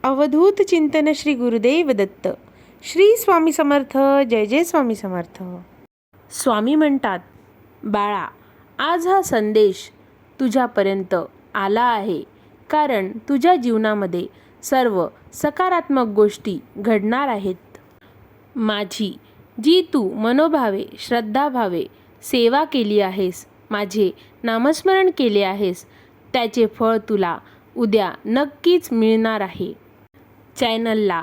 अवधूत चिंतन श्री गुरुदेव दत्त. श्री स्वामी समर्थ. जय जय स्वामी समर्थ. स्वामी म्हणतात, बाळा, आज हा संदेश तुझ्यापर्यंत आला आहे कारण तुझ्या जीवनामध्ये सर्व सकारात्मक गोष्टी घडणार आहेत. माझी जी तू मनोभावे श्रद्धाभावे सेवा केली आहेस, माझे नामस्मरण केले आहेस, त्याचे फळ तुला उद्या नक्कीच मिळणार आहे. चॅनलला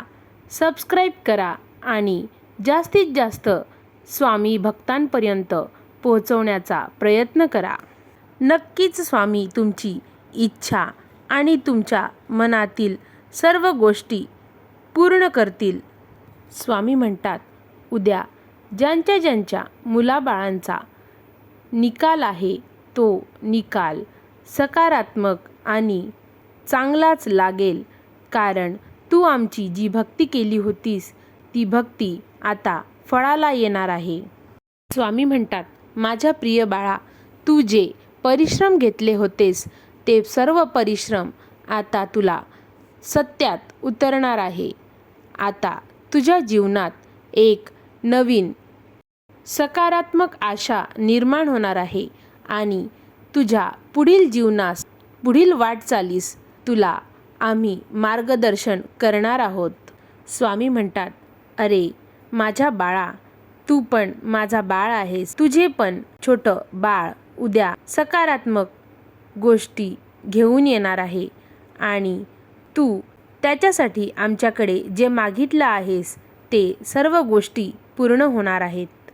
सबस्क्राईब करा आणि जास्तीत जास्त स्वामी भक्तांपर्यंत पोहोचवण्याचा प्रयत्न करा. नक्कीच स्वामी तुमची इच्छा आणि तुमच्या मनातील सर्व गोष्टी पूर्ण करतील. स्वामी म्हणतात, उद्या ज्यांच्या ज्यांच्या मुलाबाळांचा निकाल आहे तो निकाल सकारात्मक आणि चांगलाच लागेल, कारण तू आमची जी भक्ती केली होतीस ती भक्ती आता फळाला येणार आहे. स्वामी म्हणतात, माझ्या प्रिय बाळा, तू जे परिश्रम घेतले होतेस ते सर्व परिश्रम आता तुला सत्यात उतरणार आहे. आता तुझ्या जीवनात एक नवीन सकारात्मक आशा निर्माण होणार आहे आणि तुझ्या पुढील जीवनास पुढील वाटचालीस तुला आम्ही मार्गदर्शन करणार आहोत. स्वामी म्हणतात, अरे माझ्या बाळा, तू पण माझा बाळ आहेस. तुझे पण छोटं बाळ उद्या सकारात्मक गोष्टी घेऊन येणार आहे आणि तू त्याच्यासाठी आमच्याकडे जे मागितलं आहेस ते सर्व गोष्टी पूर्ण होणार आहेत.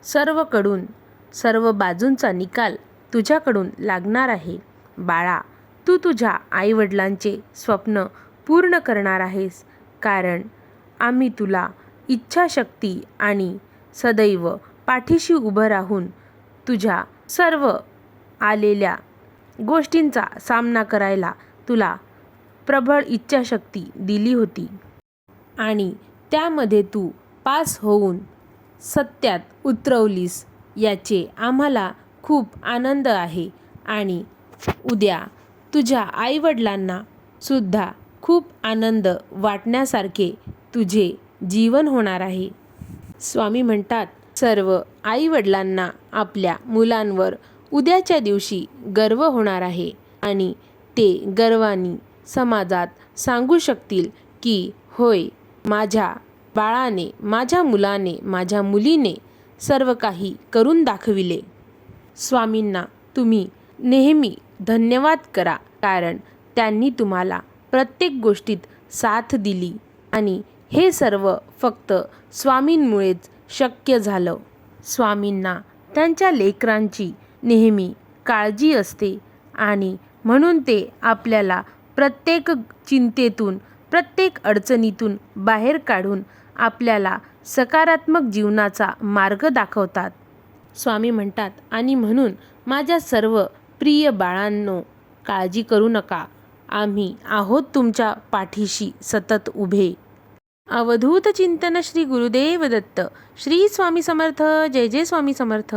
सर्वकडून सर्व बाजूंचा निकाल तुझ्याकडून लागणार आहे. बाळा, तू तुझ्या आईवडिलांचे स्वप्न पूर्ण करणार आहेस, कारण आम्ही तुला इच्छाशक्ती आणि सदैव पाठीशी उभं राहून तुझ्या सर्व आलेल्या गोष्टींचा सामना करायला तुला प्रबळ इच्छाशक्ती दिली होती आणि त्यामध्ये तू पास होऊन सत्यात उतरवलीस, याचे आम्हाला खूप आनंद आहे. आणि उद्या तुझ्या आईवडिलांना सुद्धा खूप आनंद वाटण्यासारखे तुझे जीवन होणार आहे. स्वामी म्हणतात, सर्व आईवडिलांना आपल्या मुलांवर उद्याच्या दिवशी गर्व होणार आहे आणि ते गर्वाने समाजात सांगू शकतील की होय, माझ्या बाळाने, माझ्या मुलाने, माझ्या मुलीने सर्व काही करून दाखविले. स्वामींना तुम्ही नेहमी धन्यवाद करा, कारण त्यांनी तुम्हाला प्रत्येक गोष्टीत साथ दिली आणि हे सर्व फक्त स्वामींमुळेच शक्य झालं. स्वामींना त्यांच्या लेकरांची नेहमी काळजी असते आणि म्हणून ते आपल्याला प्रत्येक चिंतेतून, प्रत्येक अडचणीतून बाहेर काढून आपल्याला सकारात्मक जीवनाचा मार्ग दाखवतात. स्वामी म्हणतात, आणि म्हणून माझ्या सर्व प्रिय बाळांनो, काळजी करू नका, आम्ही आहोत तुमच्या पाठीशी सतत उभे. अवधूत चिंतन श्री गुरुदेव दत्त. श्री स्वामी समर्थ. जय जय स्वामी समर्थ.